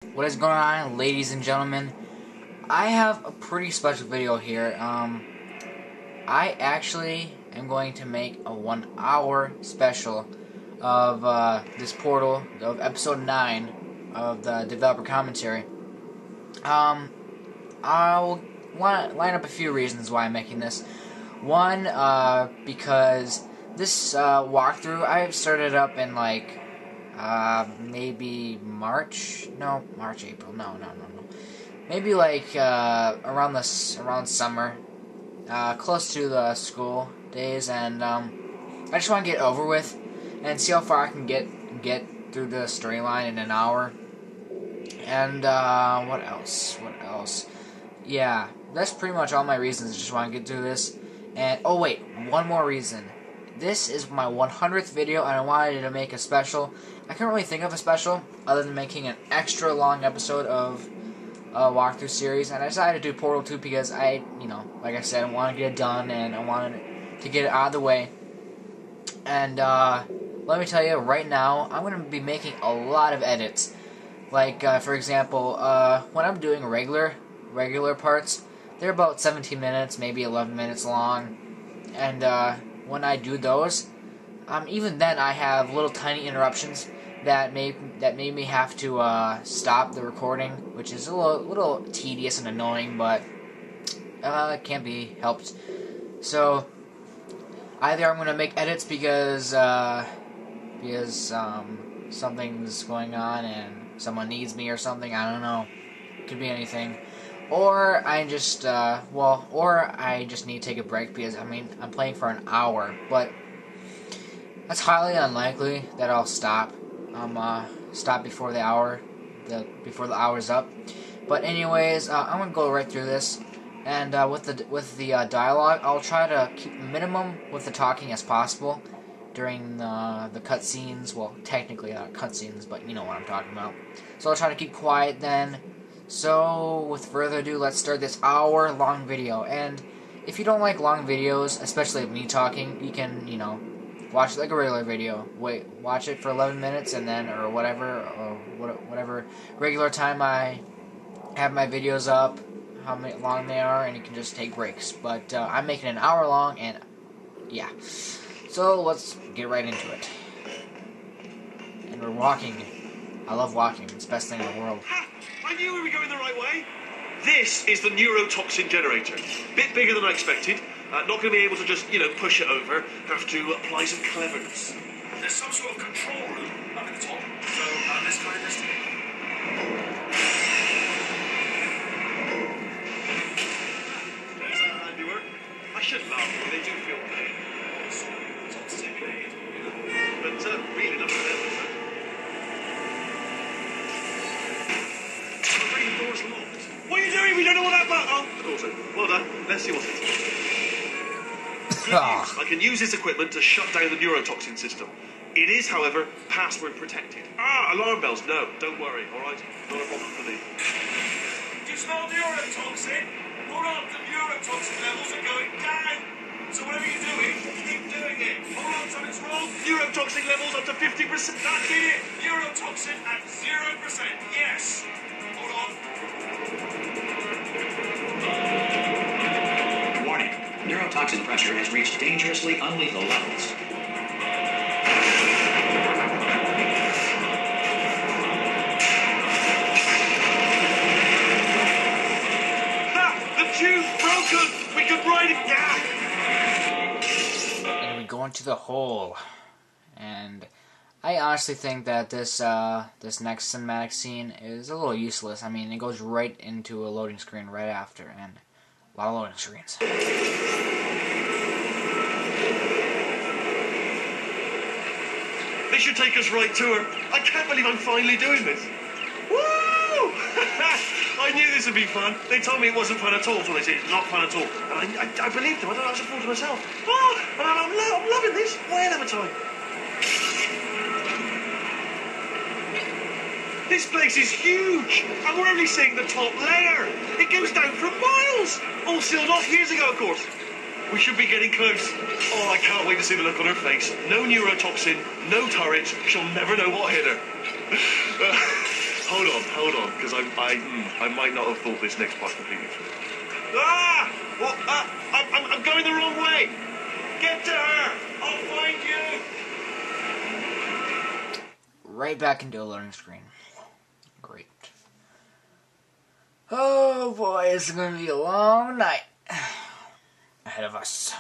What is going on, ladies and gentlemen? I have a pretty special video here. I actually am going to make a 1-hour special of this portal of episode 9 of the developer commentary. I'll line up a few reasons why I'm making this. One, because this walkthrough I started up in maybe April. No. Maybe around summer, close to the school days, and I just want to get over with and see how far I can get through the storyline in an hour. And what else? Yeah, that's pretty much all my reasons. I just want to get through this. And oh wait, one more reason. This is my 100th video, and I wanted to make a special. I couldn't really think of a special other than making an extra long episode of a walkthrough series, and I decided to do Portal 2 because like I said, I want to get it done, and I wanted to get it out of the way. And let me tell you, right now, I'm going to be making a lot of edits. Like, for example, when I'm doing regular parts, they're about 17 minutes, maybe 11 minutes long, and when I do those, even then I have little tiny interruptions that made me have to stop the recording, which is a little tedious and annoying, but it can't be helped. So either I'm gonna make edits because something's going on and someone needs me or something. I don't know. Could be anything. Or I just need to take a break because I'm playing for an hour, but that's highly unlikely that I'll stop. Stop before the hour's up. But anyways, I'm gonna go right through this, and with the dialogue, I'll try to keep minimum with the talking as possible during the cutscenes. Well, technically not cutscenes, but you know what I'm talking about. So I'll try to keep quiet then. So with further ado, let's start this hour-long video. And if you don't like long videos, especially me talking, you can watch it like a regular video. Watch it for 11 minutes and then, or whatever regular time I have my videos up, how long they are, and you can just take breaks. But I'm making an hour long, and yeah. So let's get right into it. And we're walking. I love walking. It's the best thing in the world. I knew we were going the right way. This is the neurotoxin generator. Bit bigger than I expected. Not going to be able to just, push it over. Have to apply some cleverness. There's some sort of control room up at the top, so let's go investigate. There's our handiwork. I shouldn't laugh, but they do feel pain. It's stimulated, but really not for them, is it? The door's locked. What are you doing? We don't know what that button. Oh, also, well done. Let's see what it is. I can use this equipment to shut down the neurotoxin system. It is, however, password protected. Alarm bells. No, don't worry. All right, not a problem for me. Do you smell neurotoxin? Hold on, the neurotoxin levels are going down. So whatever you're doing, keep doing it. Hold on, something's wrong. Neurotoxin levels up to 50%. That's it. Neurotoxin at 0%. Yes. Hold on. Warning. Neurotoxin pressure has reached dangerously unlethal levels. Ha! The tube's broken! We could ride it down! And we go into the hole. And I honestly think that this next cinematic scene is a little useless. It goes right into a loading screen right after, and a lot of loading screens. This should take us right to her. I can't believe I'm finally doing this. Woo! I knew this would be fun. They told me it wasn't fun at all, so they said it's not fun at all. And I believed them. I don't know, I was a fool to myself. And I'm loving this. Whale of a time. This place is huge, and we're only seeing the top layer. It goes down for miles. All sealed off years ago, of course. We should be getting close. Oh, I can't wait to see the look on her face. No neurotoxin, no turret. She'll never know what hit her. Hold on, because I might not have thought this next part completely through. Ah! What? I'm going the wrong way. Get to her. I'll find you. Right back into a loading screen. Great. Oh boy, it's going to be a long night ahead of us.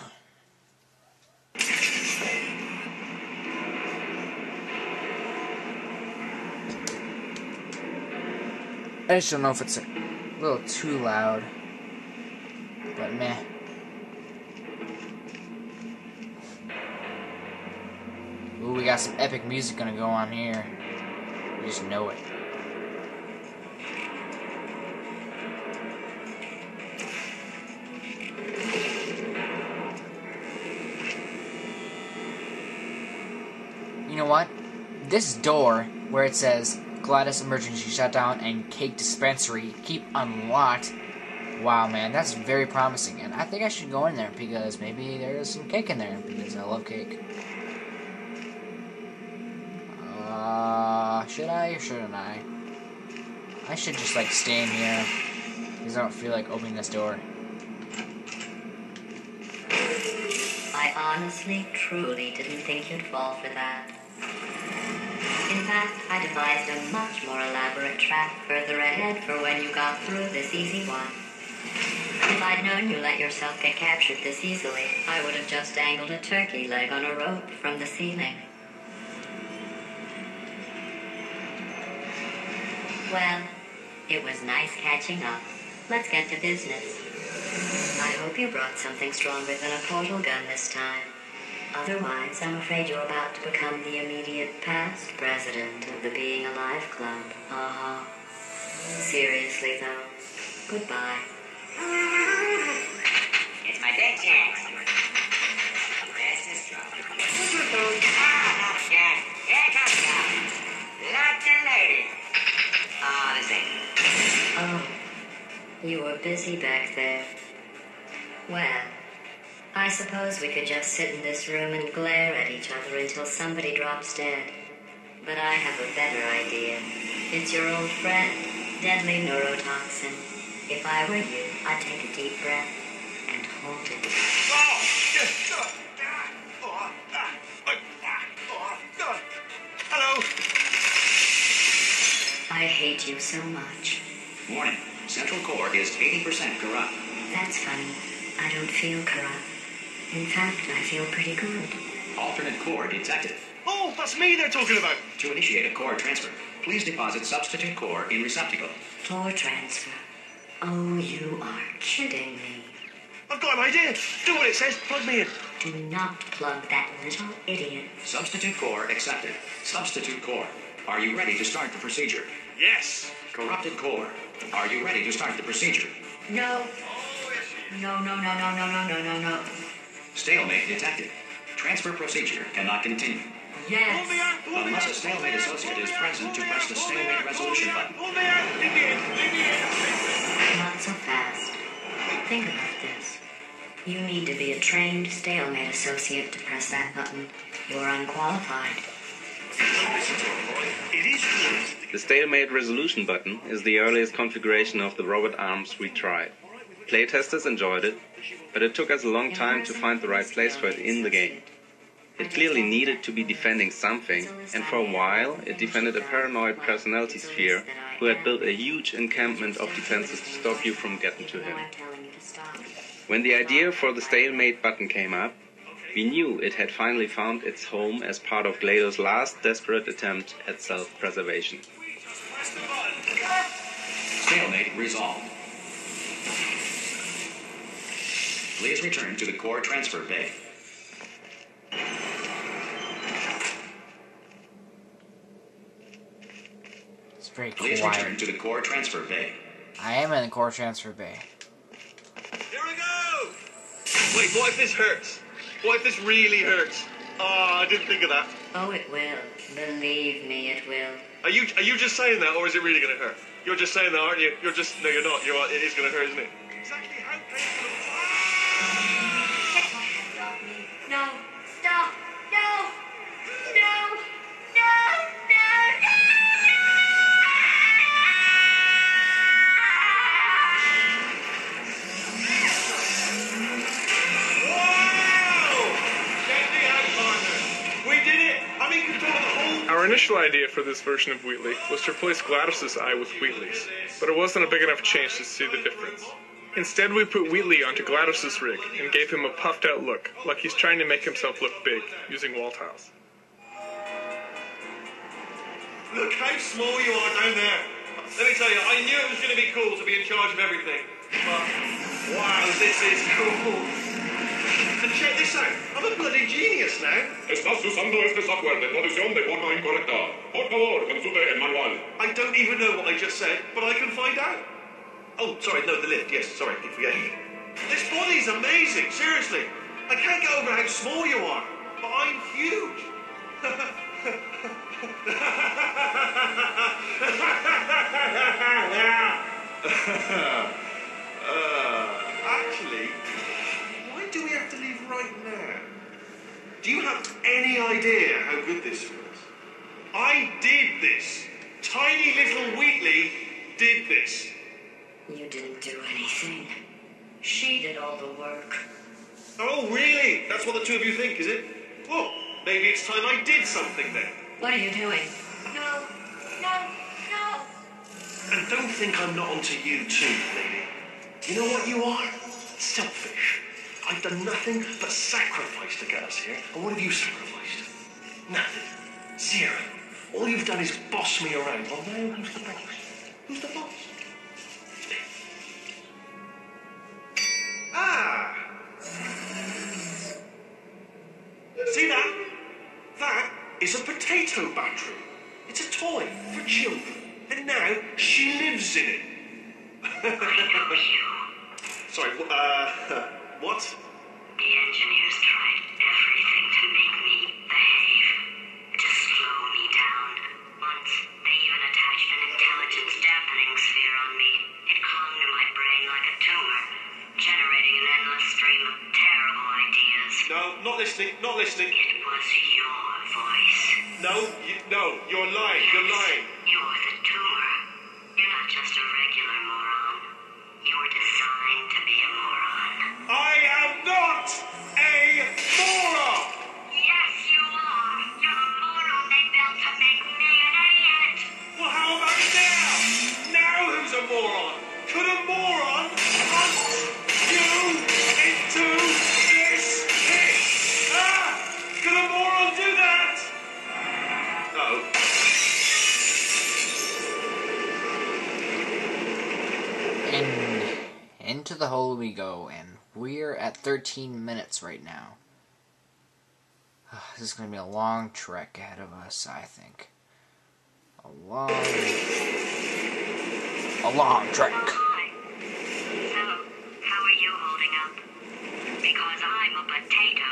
I just don't know if it's a little too loud, but meh. Ooh, we got some epic music gonna go on here. We just know it. You know what? This door, where it says Gladys Emergency Shutdown and Cake Dispensary, keep unlocked. Wow, man, that's very promising. And I think I should go in there because maybe there's some cake in there because I love cake. Should I or shouldn't I? I should just like stay in here because I don't feel like opening this door. I honestly, truly didn't think you'd fall for that. In fact, I devised a much more elaborate trap further ahead for when you got through this easy one. If I'd known you let yourself get captured this easily, I would have just dangled a turkey leg on a rope from the ceiling. Well, it was nice catching up. Let's get to business. I hope you brought something stronger than a portal gun this time. Otherwise, I'm afraid you're about to become the immediate past president of the Being Alive Club. Uh-huh. Seriously, though. Goodbye. It's my big chance. This is trouble. Yeah, here it comes now. Lucky lady. Oh, this ain't. Oh, you were busy back there. Well, I suppose we could just sit in this room and glare at each other until somebody drops dead. But I have a better idea. It's your old friend, deadly neurotoxin. If I were you, I'd take a deep breath and hold it. Hello. I hate you so much. Warning. Central core is 80% corrupt. That's funny. I don't feel corrupt. In fact, I feel pretty good. Alternate core detected. Oh, that's me they're talking about. To initiate a core transfer, please deposit substitute core in receptacle. Core transfer. Oh, you are kidding me. I've got an idea. Do what it says. Plug me in. Do not plug that little idiot. Substitute core accepted. Substitute core. Are you ready to start the procedure? Yes. Corrupted core. Are you ready to start the procedure? No. No. Stalemate detected. Transfer procedure cannot continue. Yes. Unless a stalemate associate is present to press the stalemate resolution button. Hold me out. Leave me in. Not so fast. Think about this. You need to be a trained stalemate associate to press that button. You're unqualified. It is true. The stalemate resolution button is the earliest configuration of the robot arms we tried. Playtesters enjoyed it, but it took us a long time to find the right place for it in the game. It clearly needed to be defending something, and for a while it defended a paranoid personality sphere who had built a huge encampment of defenses to stop you from getting to him. When the idea for the stalemate button came up, we knew it had finally found its home as part of GLaDOS's last desperate attempt at self-preservation. Stalemate resolved. Please return to the core transfer bay. It's very Please return quiet. to the core transfer bay. I am in the core transfer bay. Here we go. Wait, what if this hurts? What if this really hurts? Oh, I didn't think of that. Oh, it will. Believe me, it will. Are you just saying that, or is it really going to hurt? You're just saying that, aren't you? No, you're not. It is going to hurt, isn't it? Exactly how painful. Get my hand off me. No. Stop. No. initial idea for this version of Wheatley was to replace Gladys's eye with Wheatley's, but it wasn't a big enough change to see the difference. Instead, we put Wheatley onto Gladys's rig and gave him a puffed out look, like he's trying to make himself look big, using wall tiles. Look how small you are down there. Let me tell you, I knew it was going to be cool to be in charge of everything. But, wow, this is cool. And check this out, I'm a bloody genius now. Estás usando este software de producción de forma incorrecta. Por favor, consulte el manual. I don't even know what I just said, but I can find out. Oh, sorry, no, the lift, yes, sorry, keep forgetting. This body's amazing, seriously. I can't get over how small you are, but I'm huge. Actually, why do we have to leave right now? Do you have any idea how good this feels? I did this. Tiny little Wheatley did this. You didn't do anything. She did all the work. Oh, really? That's what the two of you think, is it? Well, maybe it's time I did something then. What are you doing? No. And don't think I'm not onto you too, lady. You know what you are? Selfish. I've done nothing but sacrifice to get us here. And what have you sacrificed? Nothing. Zero. All you've done is boss me around. Well, now who's the boss? Who's the boss? It's me. Ah! See that? That is a potato battery. It's a toy for children. And now she lives in it. Sorry, what? The engineers tried everything to make me behave, to slow me down. Once, they even attached an intelligence dampening sphere on me. It clung to my brain like a tumor, generating an endless stream of terrible ideas. No, not listening, not listening. It was your voice. No, you're lying, Yes, you're lying. You're the tumor. You're not just a regular moron. You were designed to be a moron. I am not a moron! Yes, you are. You're the moron they built to make me an idiot. Well, how about now? Now who's a moron? Could a moron hunt you into this pit? Ah! Could a moron do that? No. Into the hole we go, and we're at 13 minutes right now. This is going to be a long trek ahead of us, I think. A long trek. Hi. So, how are you holding up? Because I'm a potato.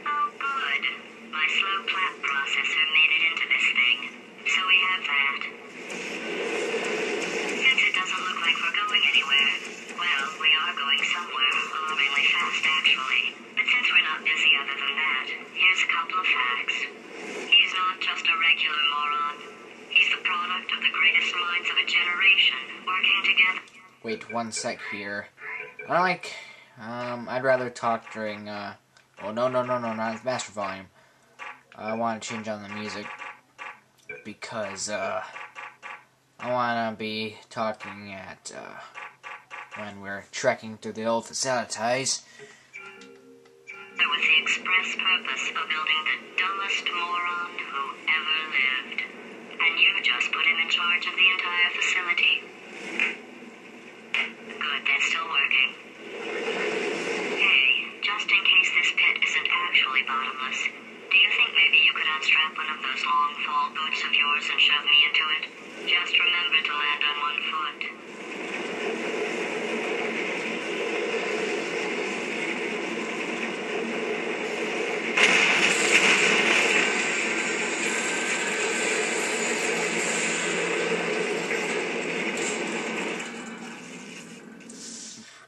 Oh, good. My slow clap processor made it into this thing. So we have that. Since it doesn't look like we're going anywhere, well, we are going somewhere, alarmingly fast actually. But since we're not busy other than that, here's a couple of facts. He's not just a regular moron. He's the product of the greatest minds of a generation, working together. Wait one sec here. I'd rather talk during, oh, no, not the master volume. I want to change on the music, because, I want to be talking at, when we're trekking through the old facilities. With the express purpose of building the dumbest moron who ever lived. And you just put him in charge of the entire facility. Good, they're still working. Hey, just in case this pit isn't actually bottomless, do you think maybe you could unstrap one of those long fall boots of yours and shove me into it? Just remember to land on one foot.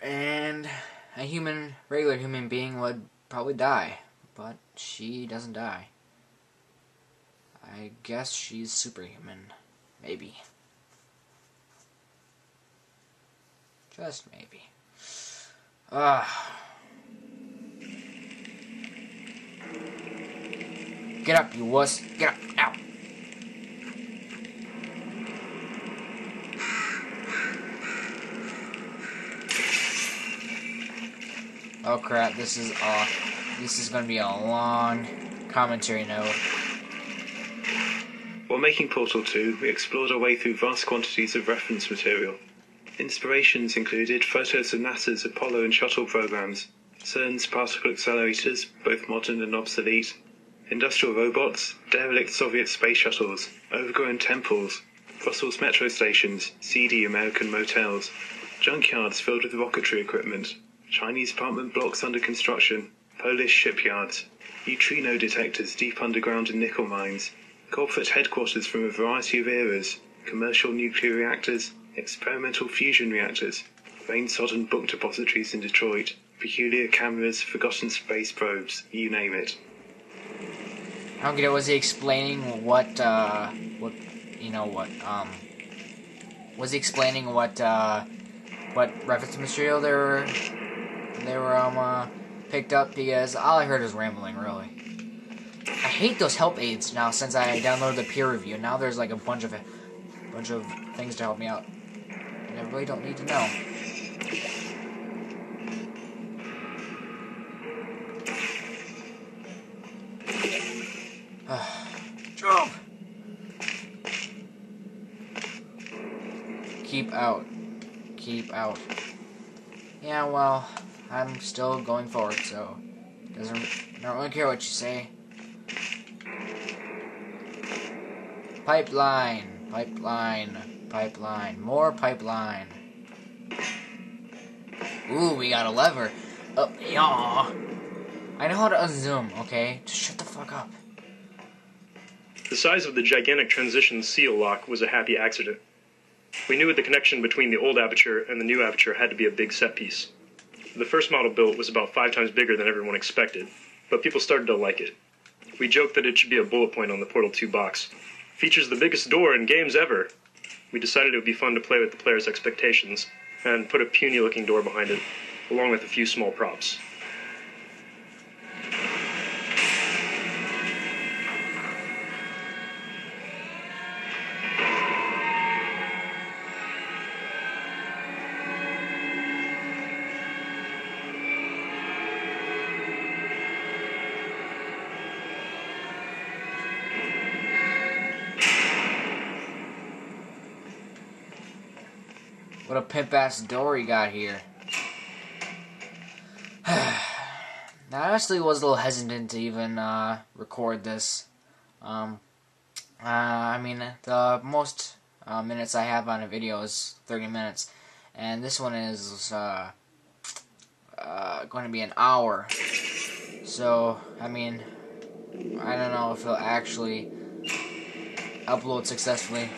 And a regular human being would probably die, but she doesn't die. I guess she's superhuman. Maybe. Just maybe. Get up, you wuss. Get up. Ow. Oh crap, this is gonna be a long commentary note. While making Portal 2, we explored our way through vast quantities of reference material. Inspirations included photos of NASA's Apollo and Shuttle programs, CERN's particle accelerators, both modern and obsolete, industrial robots, derelict Soviet space shuttles, overgrown temples, Brussels metro stations, seedy American motels, junkyards filled with rocketry equipment, Chinese apartment blocks under construction, Polish shipyards, neutrino detectors deep underground in nickel mines, corporate headquarters from a variety of eras, commercial nuclear reactors, experimental fusion reactors, rain-sodden book depositories in Detroit, peculiar cameras, forgotten space probes, you name it. I don't get it. Was he explaining what reference material they were picked up? Because all I heard was rambling, really. I hate those help aids now since I downloaded the peer review. Now there's like a bunch of things to help me out. And I really don't need to know. Jump! Keep out. Keep out. Yeah, well, I'm still going forward, so I don't really care what you say. Pipeline, pipeline, pipeline, more pipeline. Ooh, we got a lever. Yeah. I know how to unzoom, okay? Just shut the fuck up. The size of the gigantic transition seal lock was a happy accident. We knew the connection between the old aperture and the new aperture had to be a big set piece. The first model built was about 5 times bigger than everyone expected, but people started to like it. We joked that it should be a bullet point on the Portal 2 box. Features the biggest door in games ever. We decided it would be fun to play with the player's expectations, and put a puny-looking door behind it, along with a few small props. What a pimp-ass door he got here. I honestly was a little hesitant to even record this. I mean, the most minutes I have on a video is 30 minutes. And this one is going to be an hour. So, I mean, I don't know if it'll actually upload successfully.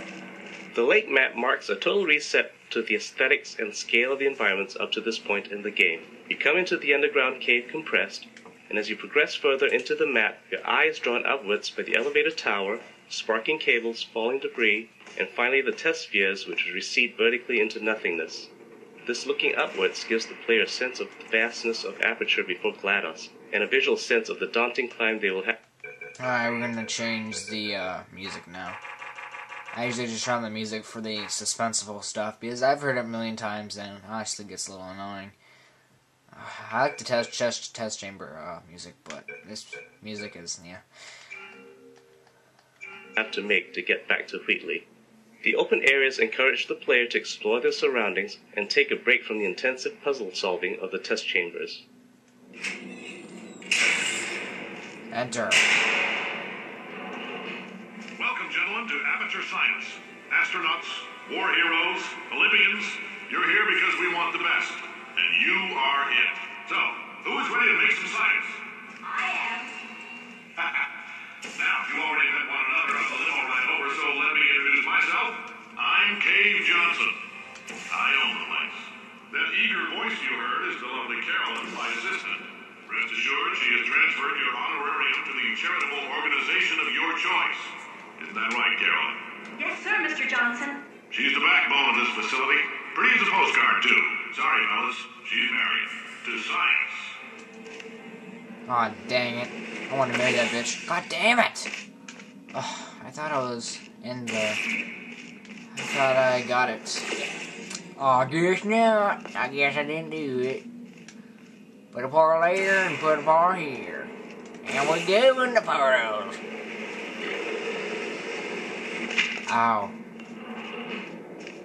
The lake map marks a total reset to the aesthetics and scale of the environments up to this point in the game. You come into the underground cave compressed, and as you progress further into the map, your eye is drawn upwards by the elevator tower, sparking cables, falling debris, and finally the test spheres, which recede vertically into nothingness. This looking upwards gives the player a sense of the vastness of aperture before GLaDOS, and a visual sense of the daunting climb they will have. Alright, we're gonna change the music now. I usually just turn on the music for the suspenseful stuff, because I've heard it a million times, and it honestly gets a little annoying. I like the test chamber music, but this music is, yeah. Have to make to get back to Wheatley. The open areas encourage the player to explore their surroundings and take a break from the intensive puzzle solving of the test chambers. Enter. Welcome, gentlemen, to Amateur Science. Astronauts, war heroes, Olympians, you're here because we want the best. And you are it. So, who is ready to make some science? I am. Now, you already met one another on the limo ride over, so let me introduce myself. I'm Cave Johnson. I own the place. That eager voice you heard is the lovely Carolyn, my assistant. Rest assured, she has transferred your honorarium to the charitable organization of your choice. Isn't that right, Carolyn? Yes, sir, Mr. Johnson. She's the backbone of this facility. Pretty as a postcard, too. Sorry, fellas. She's married. To science. Aw, dang it. I want to marry that bitch. God damn it! Oh, I thought I was in the... I thought I got it. Oh, guess not. I guess I didn't do it. Put a par there and put a par here. And we're doing the portals. Ow.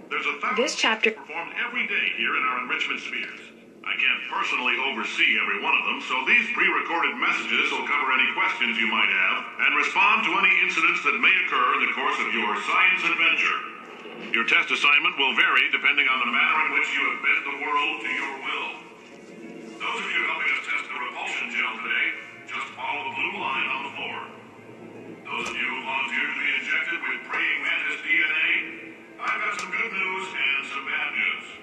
There's a This chapter performed every day here in our enrichment spheres. I can't personally oversee every one of them, so these pre-recorded messages will cover any questions you might have and respond to any incidents that may occur in the course of your science adventure. Your test assignment will vary depending on the manner in which you have bent the world to your will. Those of you helping us test the repulsion gel today, just follow the blue line on the floor. Those of you who volunteered to be injected with praying mantis DNA, I've got some good news and some bad news.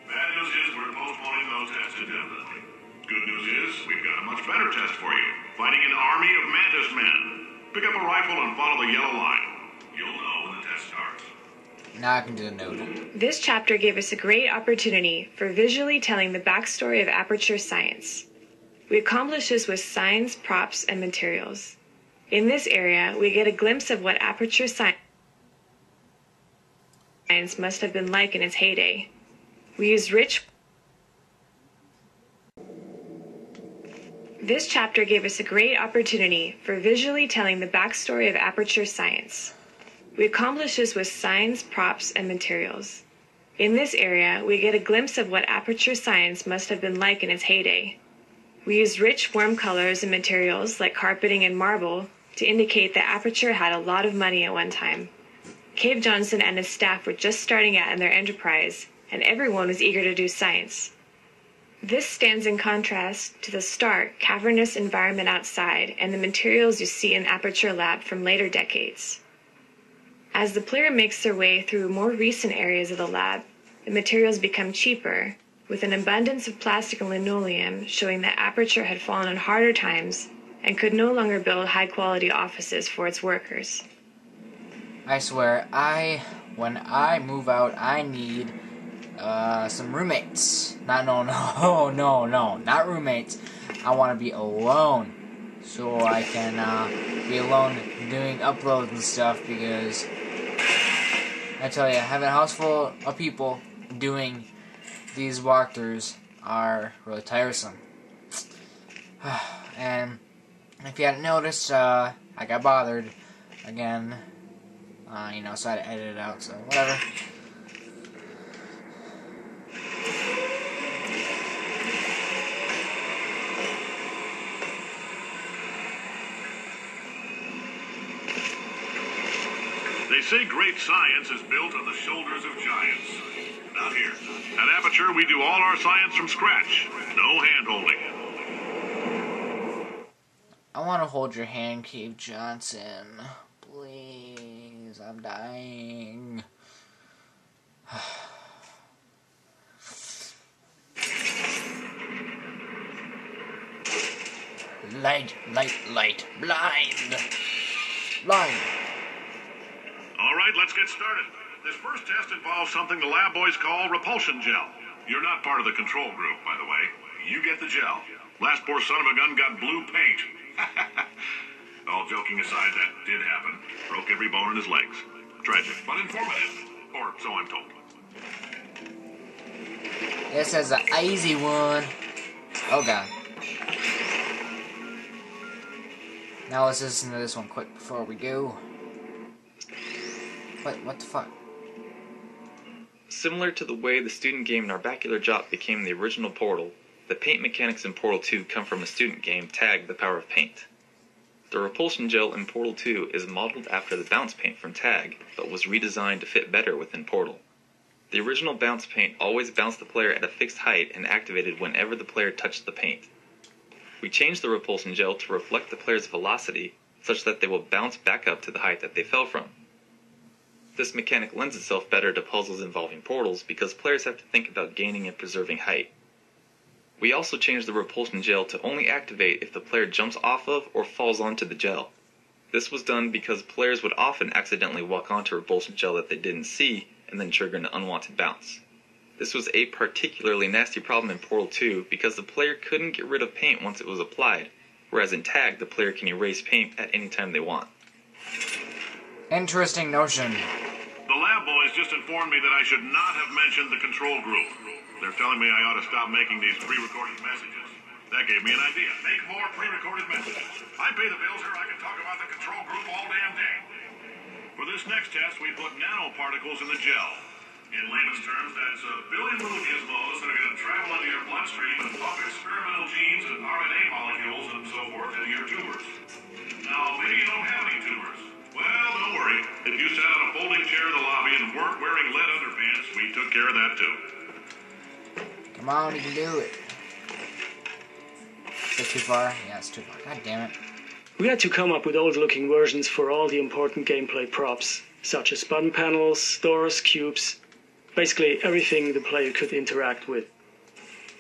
Bad news is we're postponing those tests indefinitely. Good news is we've got a much better test for you. Fighting an army of mantis men. Pick up a rifle and follow the yellow line. You'll know when the test starts. Now I can do the note. This chapter gave us a great opportunity for visually telling the backstory of aperture science. We accomplished this with signs, props, and materials. In this area, we get a glimpse of what aperture science must have been like in its heyday. We used This chapter gave us a great opportunity for visually telling the backstory of aperture science. We accomplished this with signs, props, and materials. In this area, we get a glimpse of what aperture science must have been like in its heyday. We used rich, warm colors and materials like carpeting and marble to indicate that aperture had a lot of money at one time. Cave Johnson and his staff were just starting out in their enterprise, and everyone was eager to do science. This stands in contrast to the stark, cavernous environment outside and the materials you see in Aperture Lab from later decades. As the player makes their way through more recent areas of the lab, the materials become cheaper, with an abundance of plastic and linoleum showing that Aperture had fallen on harder times and could no longer build high-quality offices for its workers. I swear, when I move out, I need some roommates. Not roommates. I want to be alone, so I can be alone doing uploads and stuff, because I tell you, having a house full of people doing these walkthroughs are really tiresome. And if you hadn't noticed, I got bothered again, so I had to edit it out, so whatever. They say great science is built on the shoulders of giants. Not here. At Aperture, we do all our science from scratch. No hand-holding. I want to hold your hand, Cave Johnson. Please, I'm dying. Light, blind. All right, let's get started. This first test involves something the lab boys call repulsion gel. You're not part of the control group, by the way. You get the gel. Last poor son of a gun got blue paint. All joking aside, that did happen. Broke every bone in his legs. Tragic, but informative. Or so I'm told. This is an easy one. Oh, God. Now let's listen to this one quick before we go. What the fuck? Similar to the way the student game Narbacular Jop became the original Portal, the paint mechanics in Portal 2 come from a student game Tag: The Power of Paint. The repulsion gel in Portal 2 is modeled after the bounce paint from Tag, but was redesigned to fit better within Portal. The original bounce paint always bounced the player at a fixed height and activated whenever the player touched the paint. We changed the repulsion gel to reflect the player's velocity, such that they will bounce back up to the height that they fell from. This mechanic lends itself better to puzzles involving portals because players have to think about gaining and preserving height. We also changed the repulsion gel to only activate if the player jumps off of or falls onto the gel. This was done because players would often accidentally walk onto repulsion gel that they didn't see and then trigger an unwanted bounce. This was a particularly nasty problem in Portal 2 because the player couldn't get rid of paint once it was applied, whereas in tag, the player can erase paint at any time they want. Interesting notion. The lab boys just informed me that I should not have mentioned the control group. They're telling me I ought to stop making these pre-recorded messages. That gave me an idea. Make more pre-recorded messages. I pay the bills here, I can talk about the control group all damn day. For this next test, we put nanoparticles in the gel. In layman's terms, that's a billion little gizmos that are going to travel into your bloodstream and pump experimental genes and RNA molecules and so forth into your tumors. Now, maybe you don't have any tumors. Well, don't worry. If you sat on a folding chair in the lobby and weren't wearing lead underpants, we took care of that too. Come on, you can do it. Is it too far? Yeah, it's too far. God damn it. We had to come up with old-looking versions for all the important gameplay props, such as button panels, doors, cubes, basically everything the player could interact with.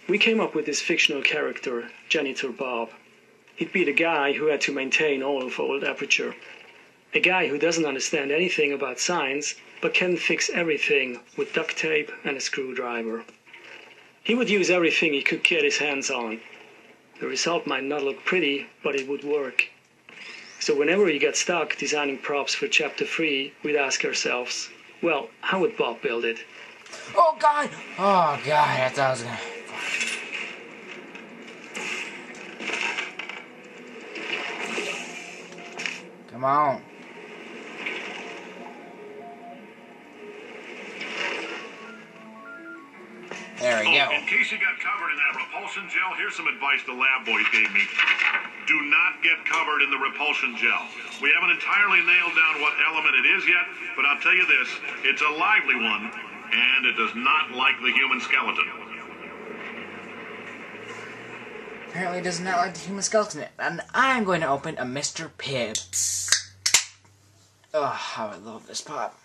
We came up with this fictional character, Janitor Bob. He'd be the guy who had to maintain all of Old Aperture. A guy who doesn't understand anything about science, but can fix everything with duct tape and a screwdriver. He would use everything he could get his hands on. The result might not look pretty, but it would work. So whenever we got stuck designing props for Chapter 3, we'd ask ourselves, well, how would Bob build it? Oh god! Oh god, I thought I was gonna... Come on. There we go. In case you got covered in that repulsion gel, here's some advice the lab boys gave me. Do not get covered in the repulsion gel. We haven't entirely nailed down what element it is yet, but I'll tell you this, it's a lively one, and it does not like the human skeleton. Apparently it does not like the human skeleton. And I'm going to open a Mr. Pibbs. Oh, how I love this pop.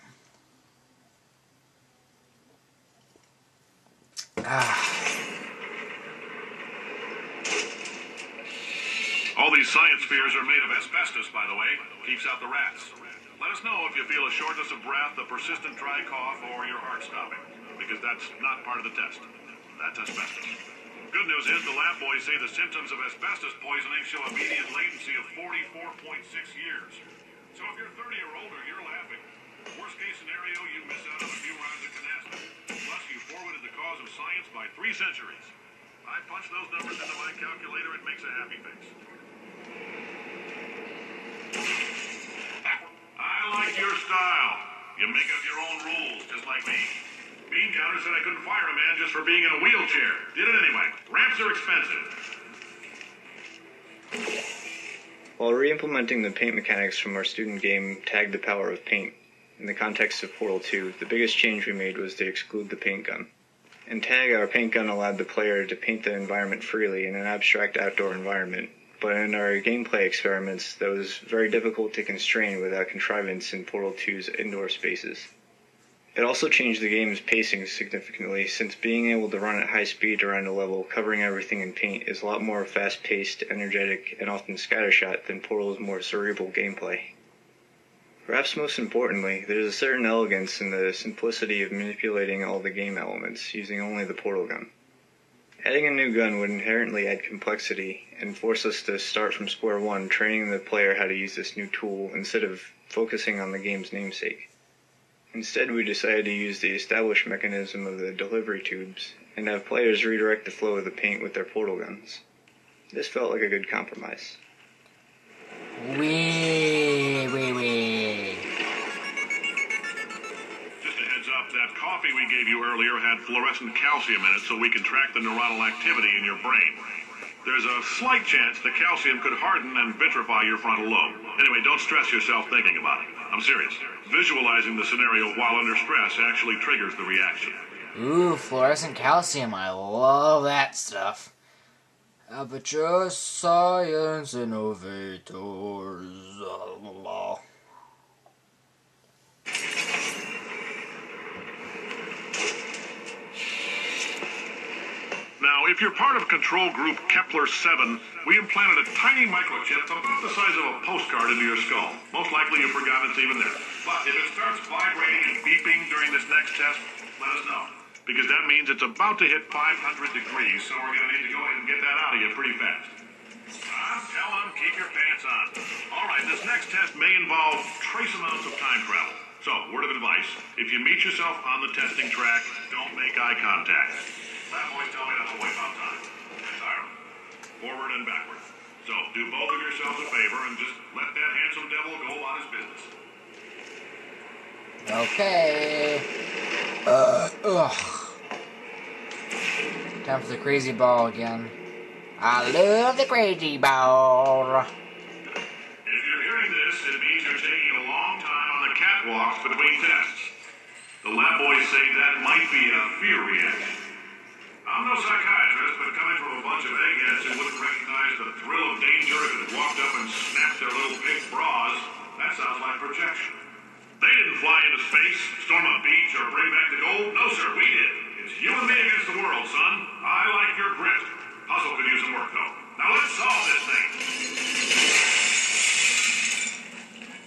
All these science spheres are made of asbestos, by the way. Keeps out the rats. Let us know if you feel a shortness of breath, a persistent dry cough, or your heart stopping, because that's not part of the test. That's asbestos. Good news is the lab boys say the symptoms of asbestos poisoning show a median latency of 44.6 years. So if you're 30 or older, you're laughing. Worst case scenario, you miss out on a few rounds of canasta. Plus, you forwarded the cause of science by 3 centuries. I punch those numbers into my calculator, it makes a happy face. I like your style. You make up your own rules, just like me. Bean Counter said I couldn't fire a man just for being in a wheelchair. Did it anyway. Ramps are expensive. While re-implementing the paint mechanics from our student game Tag the Power of Paint, in the context of Portal 2, the biggest change we made was to exclude the paint gun. In Tag, our paint gun allowed the player to paint the environment freely in an abstract outdoor environment, but in our gameplay experiments, that was very difficult to constrain without contrivance in Portal 2's indoor spaces. It also changed the game's pacing significantly, since being able to run at high speed around a level covering everything in paint is a lot more fast-paced, energetic, and often scattershot than Portal's more cerebral gameplay. Perhaps most importantly, there is a certain elegance in the simplicity of manipulating all the game elements, using only the portal gun. Adding a new gun would inherently add complexity, and force us to start from square one, training the player how to use this new tool, instead of focusing on the game's namesake. Instead, we decided to use the established mechanism of the delivery tubes, and have players redirect the flow of the paint with their portal guns. This felt like a good compromise. Wee. Just a heads up, that coffee we gave you earlier had fluorescent calcium in it so we can track the neuronal activity in your brain. There's a slight chance the calcium could harden and vitrify your frontal lobe. Anyway, don't stress yourself thinking about it. I'm serious. Visualizing the scenario while under stress actually triggers the reaction. Ooh, fluorescent calcium. I love that stuff. Aperture Science Innovators. Now, if you're part of control group Kepler 7, we implanted a tiny microchip about the size of a postcard into your skull. Most likely you forgot it's even there. But if it starts vibrating and beeping during this next test, let us know. Because that means it's about to hit 500 degrees, so we're going to need to go ahead and get that out of you pretty fast. Tell them, keep your pants on. All right, this next test may involve trace amounts of time travel. So, word of advice, if you meet yourself on the testing track, don't make eye contact. That boys tell me that'll wipe out time. Entirely. Forward and backward. So, do both of yourselves a favor and just let that handsome devil go about his business. Okay. Time for the crazy ball again. I love the crazy ball. If you're hearing this, it means you're taking a long time on the catwalks between tests. The lab boys say that might be a fear reaction. I'm no psychiatrist, but coming from a bunch of eggheads who wouldn't recognize the thrill of danger if it walked up and snapped their little pink bras, that sounds like projection. They didn't fly into space, storm a beach, or bring back the gold. No, sir, we did. It's you and me against the world, son. I like your grit. Puzzle could use some work, though. Now let's solve this thing.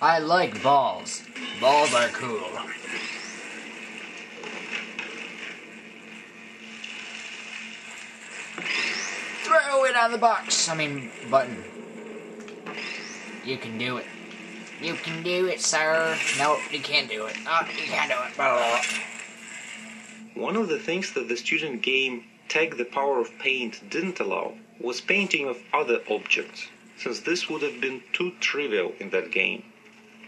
I like balls. Balls are cool. Throw it on the box. I mean, button. You can do it. You can do it, sir. No, you can't do it. Oh, you can't do it. Blah. One of the things that the student game Tag the Power of Paint didn't allow was painting of other objects, since this would have been too trivial in that game.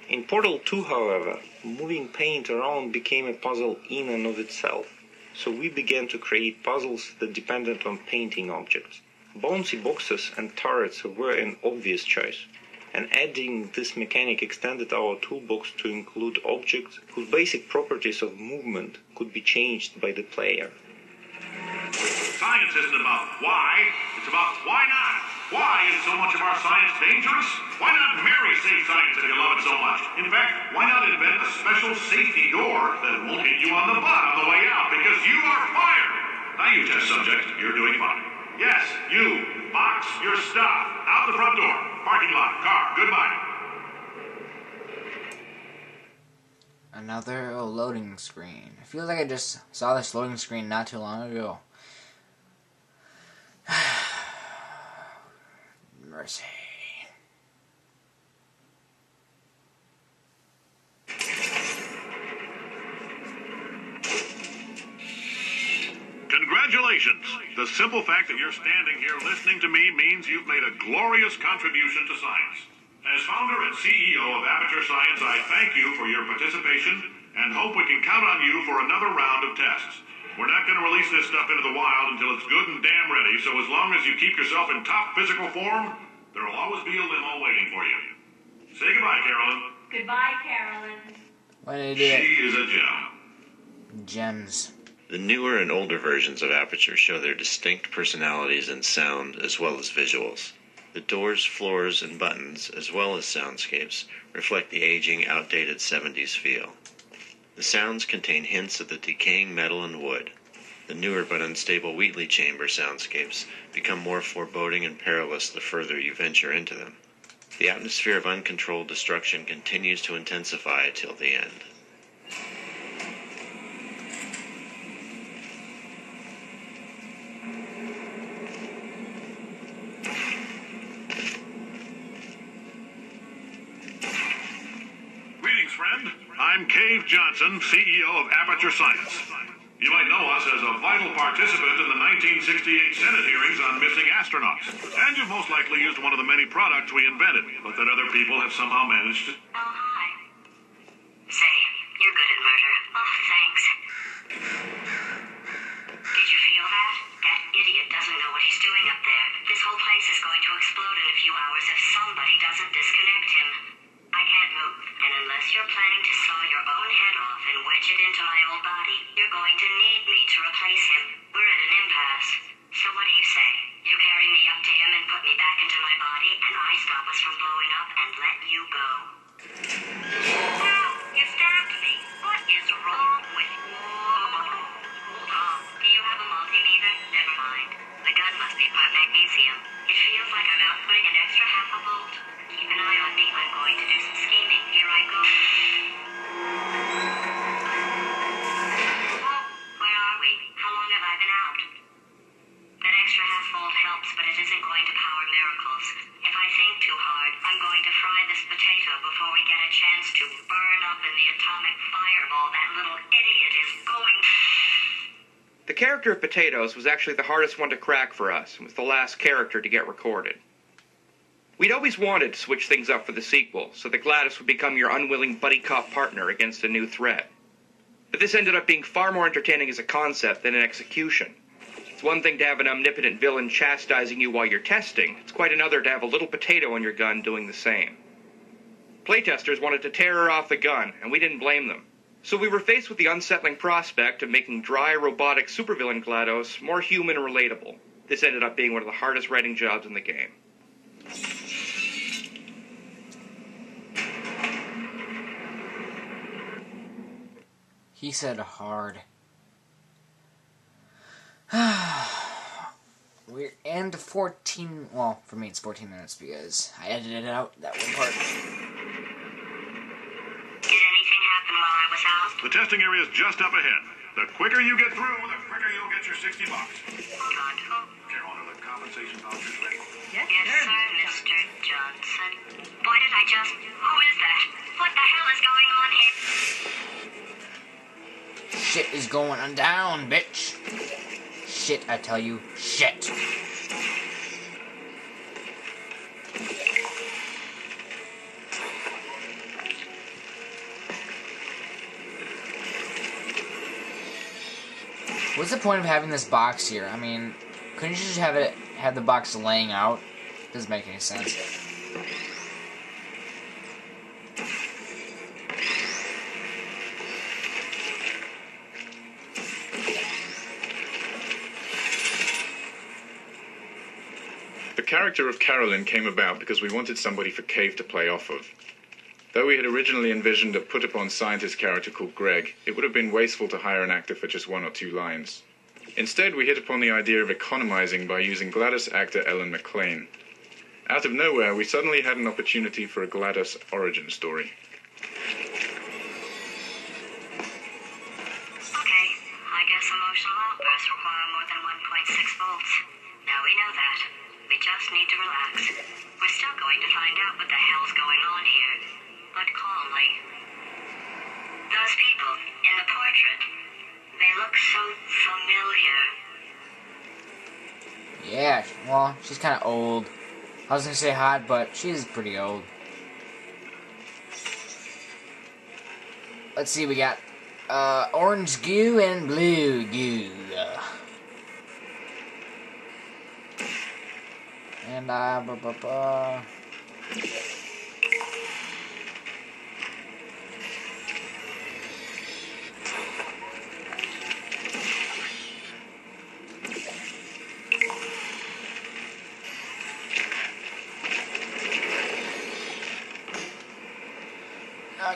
In Portal 2, however, moving paint around became a puzzle in and of itself, so we began to create puzzles that depended on painting objects. Bouncy boxes and turrets were an obvious choice, and adding this mechanic extended our toolbox to include objects whose basic properties of movement could be changed by the player. Science isn't about why, it's about why not. Why is so much of our science dangerous? Why not marry safe science if you love it so much? In fact, why not invent a special safety door that won't hit you on the butt on the way out because you are fired? Now you test subject, you're doing fine. Yes, you. Box your stuff. Out the front door. Parking lot. Car. Goodbye. Another loading screen. I feel like I just saw this loading screen not too long ago. Mercy. Congratulations. The simple fact that you're standing here listening to me means you've made a glorious contribution to science. As founder and CEO of Aperture Science, I thank you for your participation and hope we can count on you for another round of tests. We're not going to release this stuff into the wild until it's good and damn ready, so as long as you keep yourself in top physical form, there'll always be a limo waiting for you. Say goodbye, Carolyn. Goodbye, Carolyn. What did he do? She is a gem. Gems. The newer and older versions of Aperture show their distinct personalities in sound as well as visuals. The doors, floors, and buttons, as well as soundscapes, reflect the aging, outdated 70s feel. The sounds contain hints of the decaying metal and wood. The newer but unstable Wheatley chamber soundscapes become more foreboding and perilous the further you venture into them. The atmosphere of uncontrolled destruction continues to intensify till the end. Friend, I'm Cave Johnson, CEO of Aperture Science. You might know us as a vital participant in the 1968 Senate hearings on missing astronauts. And you've most likely used one of the many products we invented, but that other people have somehow managed to... Oh, hi. Say, you're good at murder. Oh, thanks. Did you feel that? That idiot doesn't know what he's doing up there. This whole place is going to explode in a few hours if somebody doesn't disconnect him. I can't move, and unless you're planning to saw your own head off and wedge it into my old body, you're going to need me to replace him. We're at an impasse. So what do you say? You carry me up to him and put me back into my body, and I stop us from blowing up and let you go. Well, you stabbed me. What is wrong with you? Oh, do you have a multimeter? Never mind. The gun must be part magnesium. It feels like I'm outputting an extra half a volt. Keep an eye on me. I'm going to do some scheming. Here I go. Oh, where are we? How long have I been out? That extra half volt helps, but it isn't going to power miracles. If fireball that little idiot is going. The character of Potatoes was actually the hardest one to crack for us, and was the last character to get recorded. We'd always wanted to switch things up for the sequel, so that Gladys would become your unwilling buddy cop partner against a new threat. But this ended up being far more entertaining as a concept than an execution. It's one thing to have an omnipotent villain chastising you while you're testing. It's quite another to have a little potato on your gun doing the same. Playtesters wanted to tear her off the gun, and we didn't blame them. So we were faced with the unsettling prospect of making dry, robotic supervillain GLaDOS more human and relatable. This ended up being one of the hardest writing jobs in the game. He said hard. We're into 14... Well, for me it's 14 minutes because I edited out that one part. The testing area is just up ahead. The quicker you get through, the quicker you'll get your $60. Hold on. Carol, are the compensation vouchers ready? Yes, sir, Mr. Johnson. Boy, did I just... Who is that? What the hell is going on here? Shit is going on down, bitch. Shit, I tell you. Shit. What's the point of having this box here? I mean, couldn't you just have the box laying out? Doesn't make any sense. The character of Carolyn came about because we wanted somebody for Cave to play off of. Though we had originally envisioned a put-upon scientist character called Greg, it would have been wasteful to hire an actor for just 1 or 2 lines. Instead, we hit upon the idea of economizing by using GLaDOS actor Ellen McLean. Out of nowhere, we suddenly had an opportunity for a GLaDOS origin story. Okay, I guess emotional outbursts require more than 1.6 volts. Now we know that. We just need to relax. We're still going to find out what the hell's going on here, but calmly. Those people in the portrait, they look so familiar. Yeah, well, she's kind of old. I was gonna say hot, but she's pretty old. Let's see, we got orange goo and blue goo. And I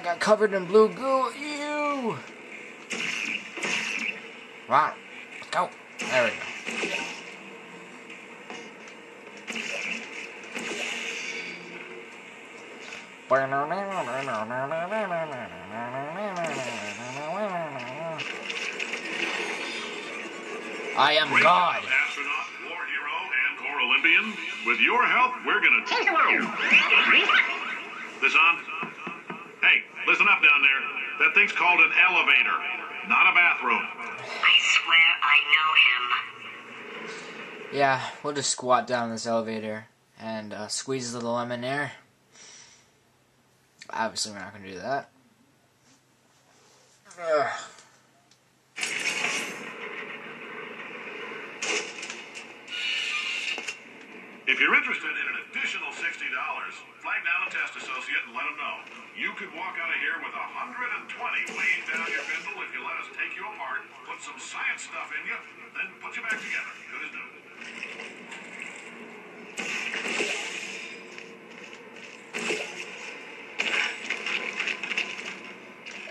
got covered in blue goo. Ew. Right, let's go. There we go. I am God. Astronaut, war hero, and core Olympian. With your help, we're gonna... This on? Hey, listen up down there. That thing's called an elevator, not a bathroom. I swear I know him. Yeah, we'll just squat down this elevator and squeeze the lemon air. Obviously, we're not going to do that. Ugh. If you're interested in an additional $60, flag down a test associate and let them know. You could walk out of here with 120 weighing down your bindle if you let us take you apart, put some science stuff in you, then put you back together. Good as new.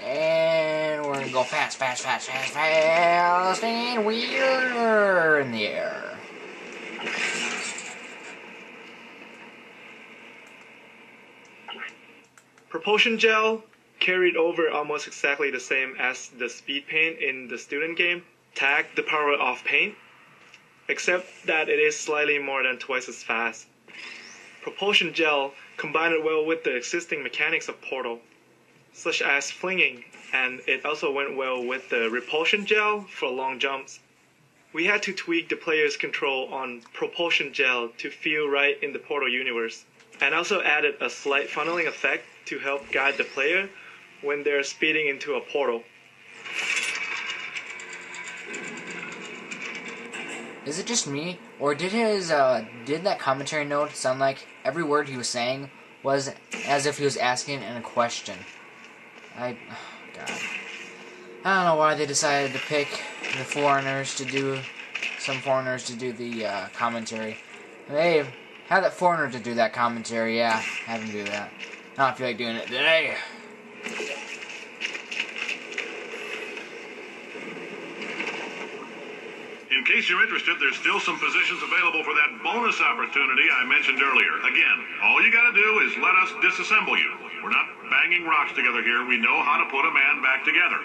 And we're gonna go fast, and we're in the air. Propulsion gel carried over almost exactly the same as the speed paint in the student game, Tag the Power of Paint, except that it is slightly more than twice as fast. Propulsion gel combined well with the existing mechanics of Portal. such as flinging, and it also went well with the repulsion gel for long jumps. We had to tweak the player's control on propulsion gel to feel right in the Portal universe, and also added a slight funneling effect to help guide the player when they're speeding into a portal. Is it just me, or did that commentary note sound like every word he was saying was as if he was asking a question? God. I don't know why they decided to pick some foreigners to do the commentary. Hey, have that foreigner to do that commentary, yeah, have him do that. I don't feel like doing it today. In case you're interested, there's still some positions available for that bonus opportunity I mentioned earlier. Again, all you gotta do is let us disassemble you. We're not banging rocks together here. We know how to put a man back together.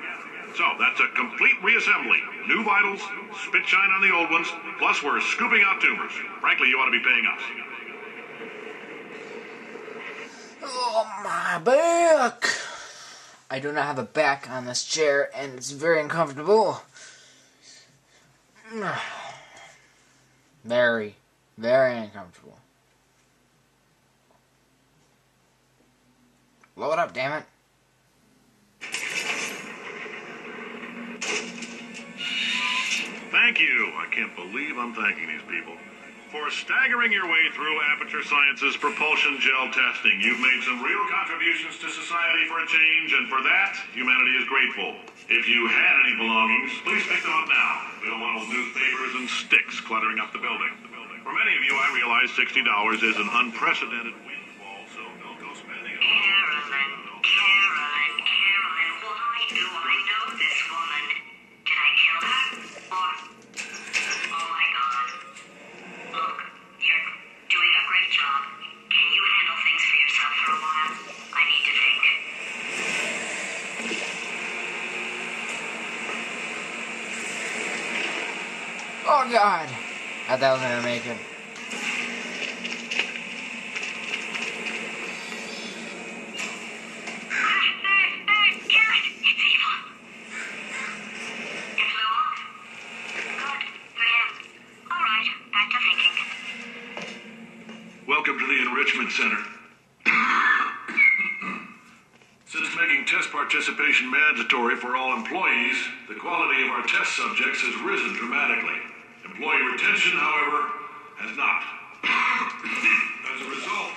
So, that's a complete reassembly. New vitals, spit shine on the old ones, plus we're scooping out tumors. Frankly, you ought to be paying us. Oh, my back! I do not have a back on this chair, and it's very uncomfortable. Very, very uncomfortable. Blow it up, damn it. Thank you. I can't believe I'm thanking these people. For staggering your way through Aperture Science's propulsion gel testing, you've made some real contributions to society for a change, and for that, humanity is grateful. If you had any belongings, please pick them up now. We don't want old newspapers and sticks cluttering up the building. For many of you, I realize $60 is an unprecedented windfall, so don't go spending it all. Carolyn, why do I know this woman? Did I kill her? Or... Oh my God. Look, you're doing a great job. Can you handle things for yourself for a while? I need to think. Oh God! I thought I was gonna make it. Welcome to the Enrichment Center. Since making test participation mandatory for all employees, the quality of our test subjects has risen dramatically. Employee retention, however, has not. As a result,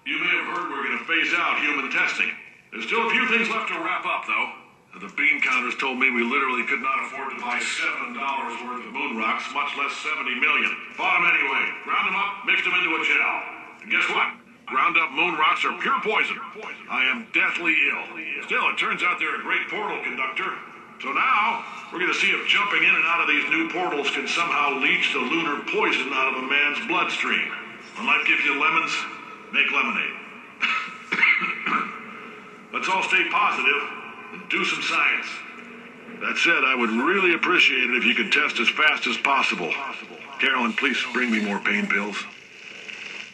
you may have heard we're going to phase out human testing. There's still a few things left to wrap up, though. The bean counters told me we literally could not afford to buy $7 worth of moon rocks, much less 70 million. Bought them anyway. Ground them up, mixed them into a gel. And guess what? Ground up moon rocks are pure poison. I am deathly ill. Still, it turns out they're a great portal conductor. So now, we're going to see if jumping in and out of these new portals can somehow leach the lunar poison out of a man's bloodstream. When life gives you lemons, make lemonade. Let's all stay positive and do some science. That said, I would really appreciate it if you could test as fast as possible. Carolyn, please bring me more pain pills.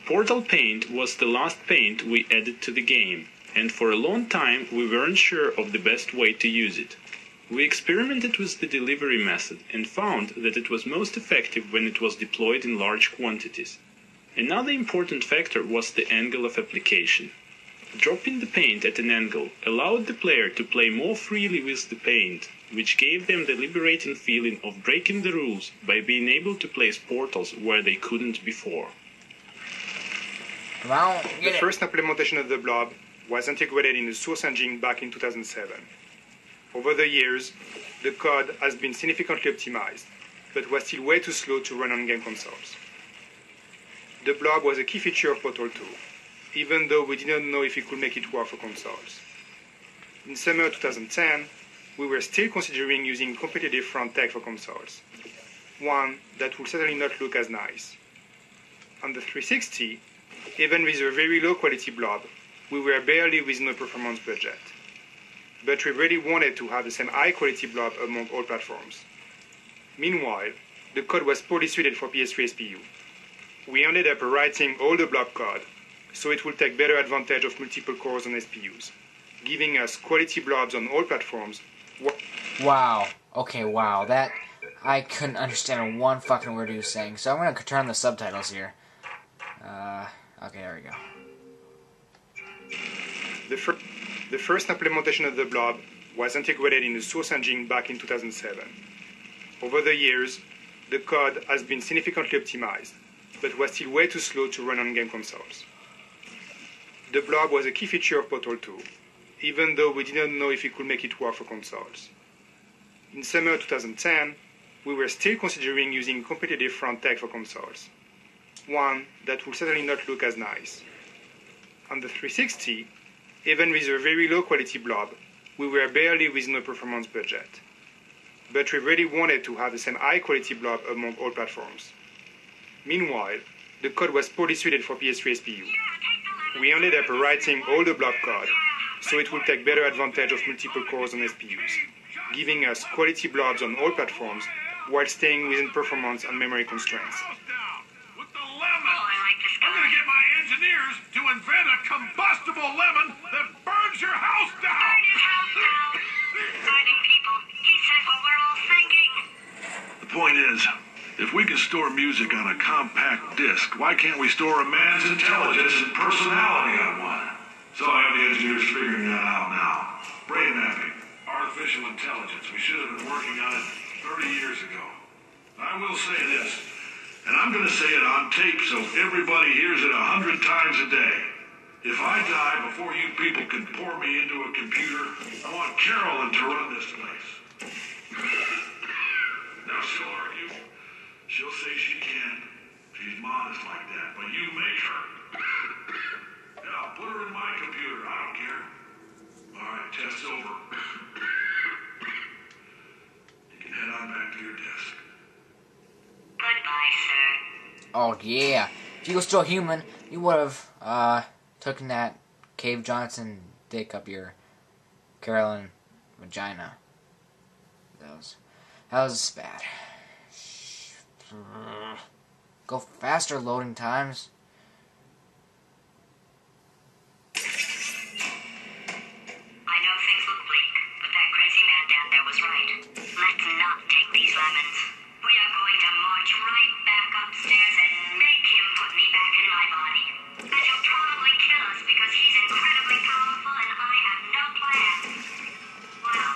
Portal Paint was the last paint we added to the game, and for a long time we weren't sure of the best way to use it. We experimented with the delivery method and found that it was most effective when it was deployed in large quantities. Another important factor was the angle of application. Dropping the paint at an angle allowed the player to play more freely with the paint, which gave them the liberating feeling of breaking the rules by being able to place portals where they couldn't before. The first implementation of the blob was integrated in the Source engine back in 2007. Over the years, the code has been significantly optimized, but was still way too slow to run on game consoles. The blob was a key feature of Portal 2, even though we didn't know if it could make it work for consoles. In summer 2010, we were still considering using completely different tech for consoles, one that would certainly not look as nice. On the 360, even with a very low quality blob, we were barely within a performance budget. But we really wanted to have the same high quality blob among all platforms. Meanwhile, the code was poorly suited for PS3 SPU. We ended up rewriting all the blob code, so it would take better advantage of multiple cores on SPUs. giving us quality blobs on all platforms. Wow. Okay, wow. That... I couldn't understand one fucking word he was saying, so I'm gonna turn the subtitles here. Okay, there we go. The first implementation of the blob was integrated in the source engine back in 2007. Over the years, the code has been significantly optimized, but was still way too slow to run on game consoles. The blob was a key feature of Portal 2, even though we didn't know if it could make it work for consoles. In summer 2010, we were still considering using completely different tech for consoles, one that would certainly not look as nice. On the 360, even with a very low quality blob, we were barely within a performance budget. But we really wanted to have the same high quality blob among all platforms. Meanwhile, the code was poorly suited for PS3 SPU. We ended up writing all the blob code, so it would take better advantage of multiple cores on SPUs, giving us quality blobs on all platforms while staying within performance and memory constraints. I'm gonna get my engineers to invent a combustible lemon that burns your house down! Fighting people. He said what we're all thinking. The point is, if we can store music on a compact disc, why can't we store a man's intelligence and personality on one? So I have the engineers figuring that out now. Brain mapping, artificial intelligence. We should have been working on it 30 years ago. I will say this, and I'm going to say it on tape so everybody hears it 100 times a day. If I die before you people can pour me into a computer, I want Carolyn to run this place. Now she'll argue. She'll say she can't. She's modest like that, but you make her. Yeah, put her in my computer. I don't care. All right, test's over. You can head on back to your desk. Goodbye, sir. Oh, yeah. If you were still human, you would have, taken that Cave Johnson dick up your Carolyn vagina. That was bad. Go faster, loading times. I know things look bleak, but that crazy man down there was right. Let's not take these lemons. We are going to march right back upstairs and make him put me back in my body. And he'll probably kill us because he's incredibly powerful and I have no plan. Well,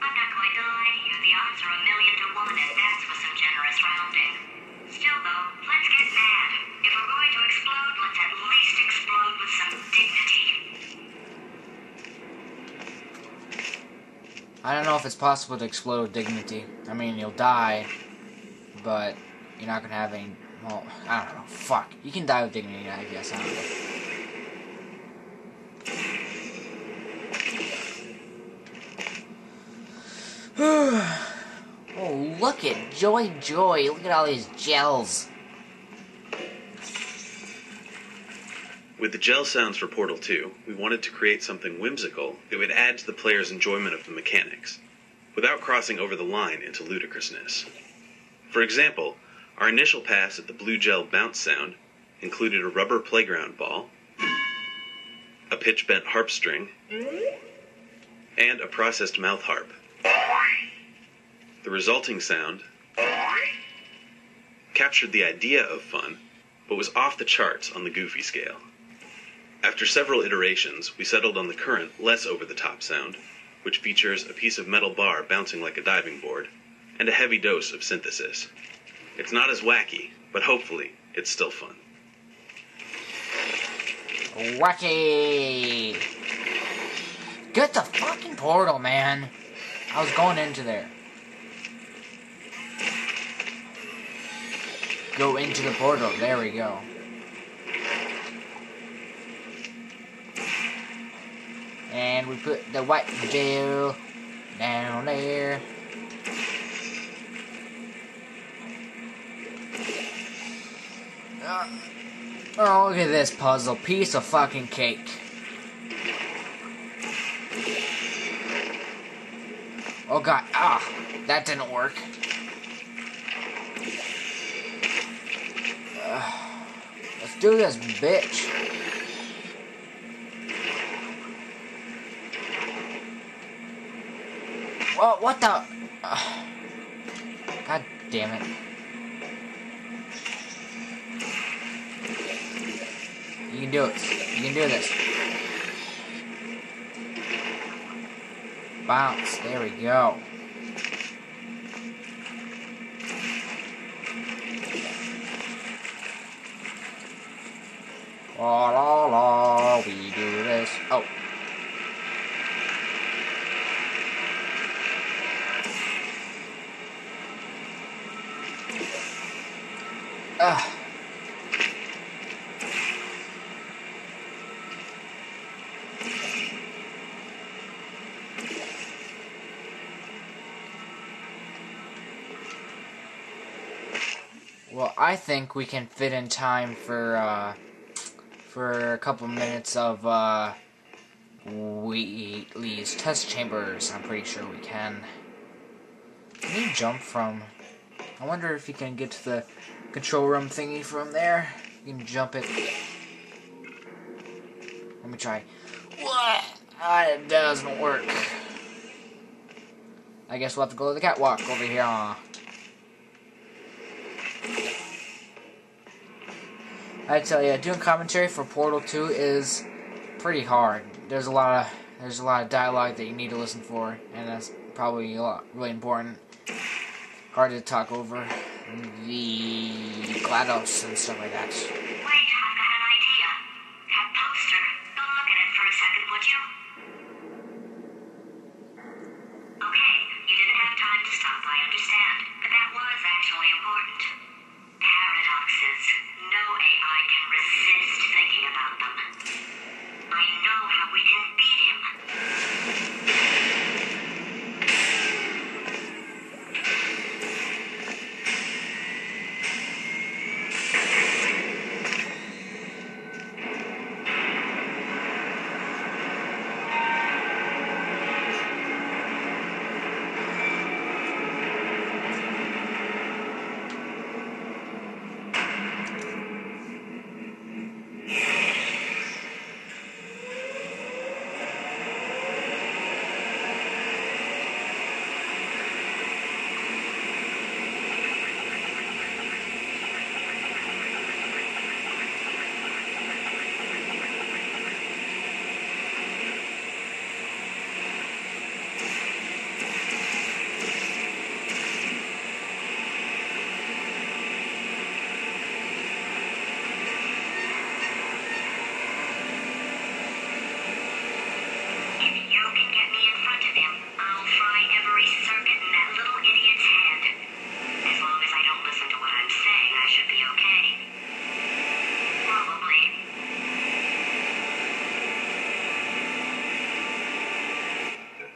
I'm not going to lie to you. The odds are 1,000,000 to 1, and that's with some generous rounding. Still, though, let's get mad. If we're going to explode, let's at least explode with some dignity. I don't know if it's possible to explode with dignity. I mean, you'll die, but you're not gonna have any... Well, I don't know. Fuck. You can die with dignity, I guess. I don't know. Oh, look at Joy. Look at all these gels. With the gel sounds for Portal 2, we wanted to create something whimsical that would add to the player's enjoyment of the mechanics, without crossing over the line into ludicrousness. For example, our initial pass at the blue gel bounce sound included a rubber playground ball, a pitch-bent harp string, and a processed mouth harp. The resulting sound captured the idea of fun, but was off the charts on the goofy scale. After several iterations, we settled on the current, less over-the-top sound, which features a piece of metal bar bouncing like a diving board, and a heavy dose of synthesis. It's not as wacky, but hopefully, it's still fun. Wacky! Get the fucking portal, man! I was going into there. Go into the portal, there we go. And we put the white gel down there. Oh, look at this puzzle. Piece of fucking cake. Oh god, that didn't work. Let's do this, bitch. Well, what the? God damn it. You can do it. You can do this. Bounce. There we go. La la la. We do this. Oh. Ugh. Well, I think we can fit in time for a couple minutes of Wheatley's test chambers. I'm pretty sure we can. Can you jump from? I wonder if you can get to the control room thingy from there. You can jump it. Let me try. What? It doesn't work. I guess we'll have to go to the catwalk over here. I tell you, doing commentary for Portal 2 is pretty hard. There's a lot of dialogue that you need to listen for, and that's probably really important. Hard to talk over the GLaDOS and stuff like that. Wait, I've got an idea. That poster. Go look at it for a second, would you? Okay, you didn't have time to stop, I understand. But that was actually important. Paradoxes. No AI can resist thinking about them. I know how we can beat him.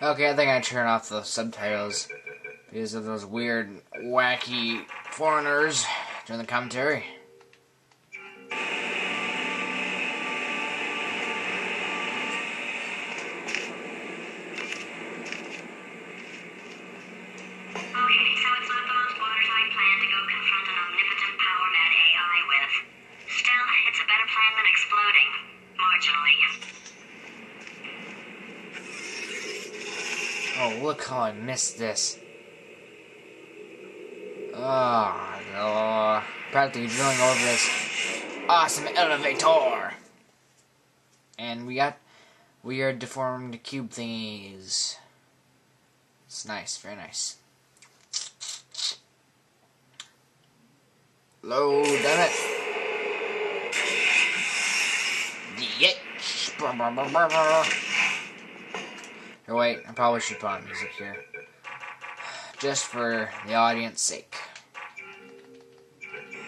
Okay, I think I turn off the subtitles because of those weird, wacky foreigners during the commentary. Oh, look how I missed this. Oh, no. Practically drilling over this awesome elevator. And we got weird deformed cube thingies. It's nice, very nice. Load on it. Yeah. Or wait, I probably should put on music here. Just for the audience's sake.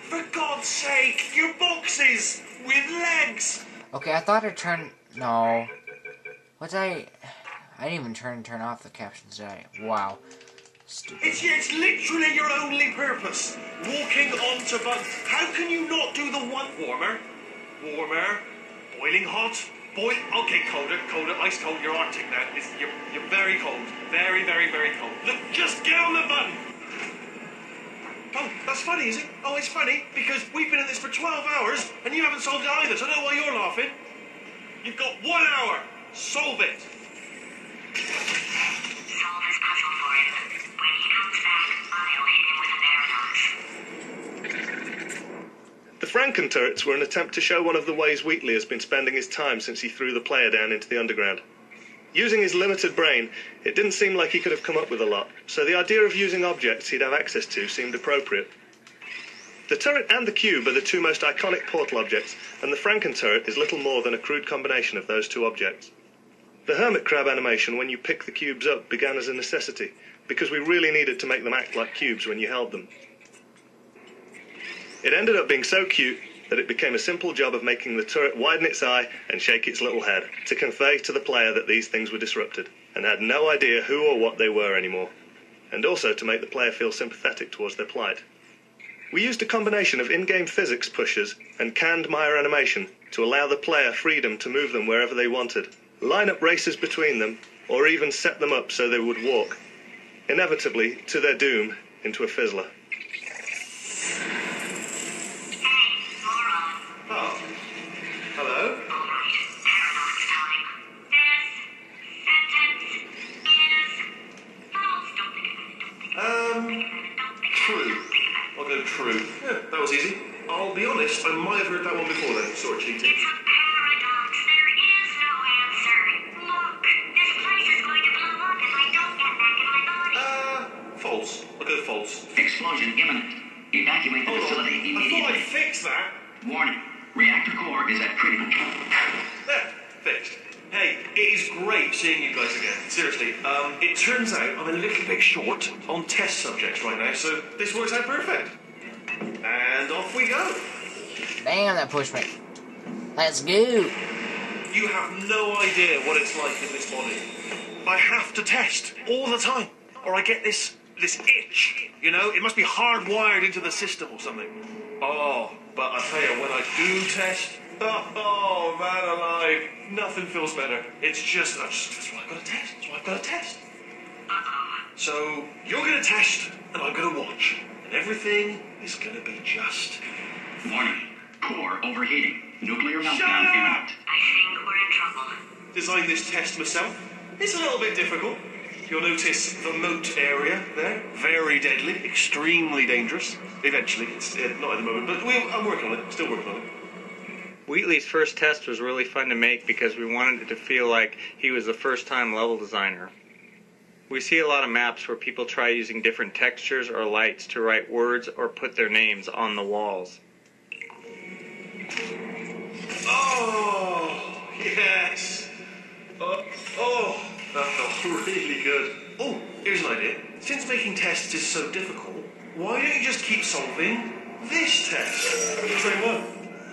For God's sake, your boxes with legs! Okay, I thought I turned... No. What did I didn't even turn off the captions, did I? Wow. Stupid. It's literally your only purpose. Walking onto buttons. How can you not do the one... Warmer. Boiling hot. Okay, colder, ice cold. You're Arctic now. You're very cold. Very, very, very cold. Look, just get on the button. Oh, that's funny, is it? Oh, it's funny because we've been in this for 12 hours and you haven't solved it either, so I don't know why you're laughing. You've got 1 hour. Solve it. Solve this puzzle for Franken turrets were an attempt to show one of the ways Wheatley has been spending his time since he threw the player down into the underground. Using his limited brain, it didn't seem like he could have come up with a lot, so the idea of using objects he'd have access to seemed appropriate. The turret and the cube are the two most iconic Portal objects, and the Franken turret is little more than a crude combination of those two objects. The hermit crab animation when you pick the cubes up began as a necessity, because we really needed to make them act like cubes when you held them. It ended up being so cute that it became a simple job of making the turret widen its eye and shake its little head to convey to the player that these things were disrupted and had no idea who or what they were anymore, and also to make the player feel sympathetic towards their plight. We used a combination of in-game physics pushers and canned Maya animation to allow the player freedom to move them wherever they wanted, line up races between them, or even set them up so they would walk, inevitably, to their doom, into a fizzler. Oh. Hello? True. I'll go true. Yeah, that was easy. I'll be honest, I might have heard that one before then. Sort of cheating. It's a paradox. There is no answer. Look, this place is going to blow up if I don't get back in my body. False. I'll go false. Explosion imminent. Evacuate the facility immediately. I thought I'd fix that. Warning. Reactor core is at critical. There. Fixed. Hey, it is great seeing you guys again. Seriously, it turns out I'm a little bit short on test subjects right now, so this works out perfect. And off we go. Damn, that pushed me. Let's go. You have no idea what it's like in this body. I have to test all the time, or I get this itch. You know, it must be hardwired into the system or something. Oh, but I tell you, when I do test, oh man alive, nothing feels better. It's just, that's why I've got to test. That's why I've got to test. So, you're going to test, and I'm going to watch. And everything is going to be just... Warning. Core overheating. Nuclear meltdown Shut imminent. I think we're in trouble. Designed this test myself. It's a little bit difficult. You'll notice the moat area there. Very deadly. Extremely dangerous. Eventually. It's not at the moment, but I'm working on it. Still working on it. Wheatley's first test was really fun to make because we wanted it to feel like he was the first-time level designer. We see a lot of maps where people try using different textures or lights to write words or put their names on the walls. Oh, yes. That felt really good. Oh, here's an idea. Since making tests is so difficult, why don't you just keep solving this test? The same one.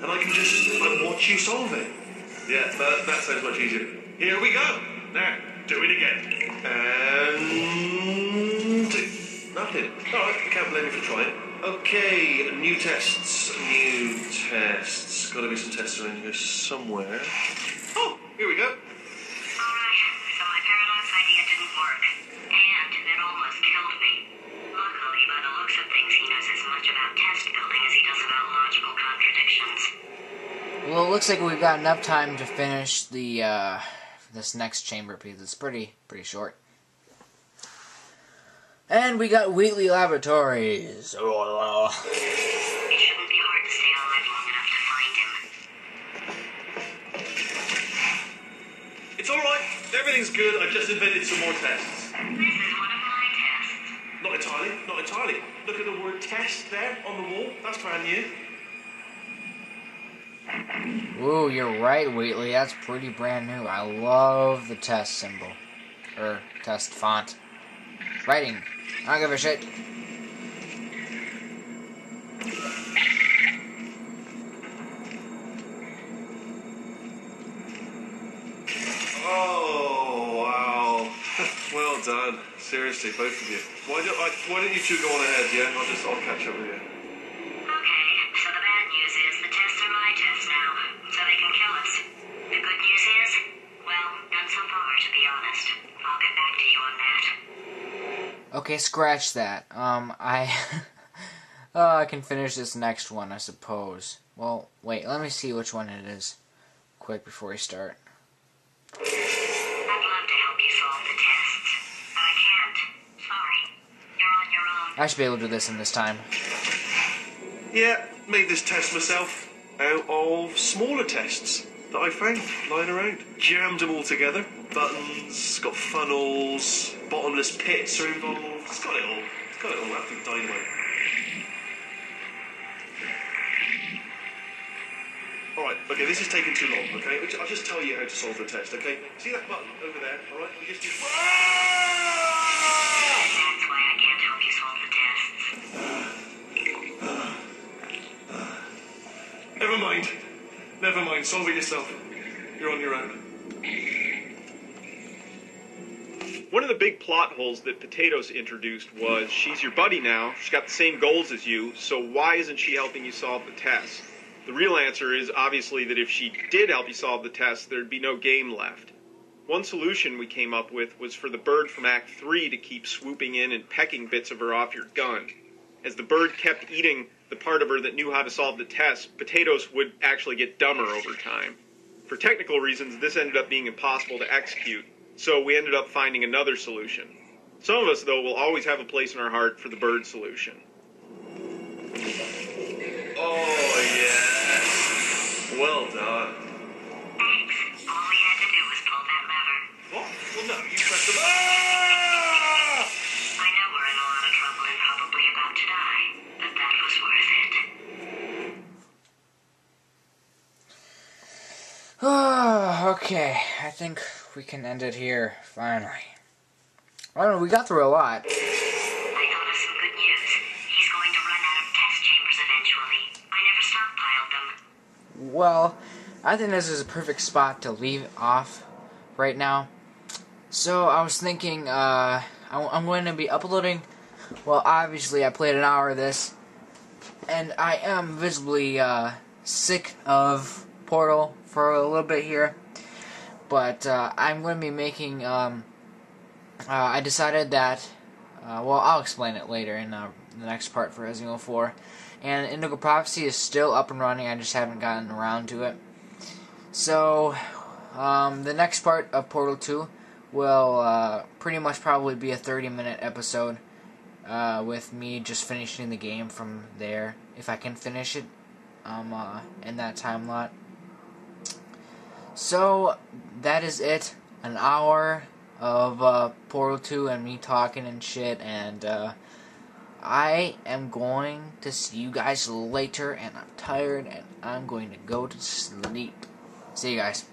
And I can just watch you solve it. Yeah, that sounds much easier. Here we go. Now, do it again. And... nothing. Alright, I can't blame you for trying. Okay, new tests. Gotta be some tests around here somewhere. Oh, here we go. Alright, so my paradox idea didn't work. And it almost killed me. Luckily, by the looks of things, he knows as much about test building as he does about logical contradictions. Well, it looks like we've got enough time to finish the this next chamber piece. It's pretty short. And we got Wheatley Laboratories. It shouldn't be hard to stay alive long enough to find him. It's alright. Everything's good. I just invented some more tests. This is one of my tests. Not entirely. Look at the word test there on the wall. That's brand new. Ooh, you're right, Wheatley. That's pretty brand new. I love the test symbol. Or, test font. Writing. I don't give a shit. Oh, wow. Well done. Seriously, both of you. Why don't you two go on ahead, yeah? I'll catch up with you. Okay, so the bad news is the tests are my tests now, so they can kill us. The good news is, well, none so far, to be honest. I'll get back to you on that. Okay, scratch that. I can finish this next one, I suppose. Well, wait, let me see which one it is. Quick, before we start. I'd love to help you solve the tests, but I can't. Sorry. You're on your own. I should be able to do this in this time. Yeah, made this test myself. out of smaller tests that I found lying around. Jammed them all together. Buttons, got funnels, bottomless pits are involved. It's got it all. It's got it all. Absolute dynamite. Alright, okay, this is taking too long, okay? I'll just tell you how to solve the test, okay? See that button over there, alright? You just do... That's why I can't help you solve the tests. Never mind. Never mind. Solve it yourself. You're on your own. One of the big plot holes that Potatoes introduced was she's your buddy now, she's got the same goals as you, so why isn't she helping you solve the test? The real answer is obviously that if she did help you solve the test, there'd be no game left. One solution we came up with was for the bird from Act 3 to keep swooping in and pecking bits of her off your gun. As the bird kept eating the part of her that knew how to solve the test, Potatoes would actually get dumber over time. For technical reasons, this ended up being impossible to execute, so we ended up finding another solution. Some of us, though, will always have a place in our heart for the bird solution. Oh, yes. Well done. Thanks. All we had to do was pull that lever. What? Well, no, you pressed the... Ah! I know we're in a lot of trouble and probably about to die, but that was worth it. Okay, I think we can end it here, finally. I don't know, we got through a lot. I thought of some good news. He's going to run out of test chambers eventually. I never stockpiled them. Well, I think this is a perfect spot to leave off right now. So, I was thinking, I'm going to be uploading, well, obviously I played an hour of this, and I am visibly, sick of Portal for a little bit here, but, I'm going to be making, I decided that, well, I'll explain it later in, the next part for Resident Evil 4, and Indigo Prophecy is still up and running, I just haven't gotten around to it. So, the next part of Portal 2 will pretty much probably be a 30-minute episode with me just finishing the game from there, if I can finish it in that time lot. So, that is it. An hour of Portal 2 and me talking and shit, and I am going to see you guys later, and I'm tired, and I'm going to go to sleep. See you guys.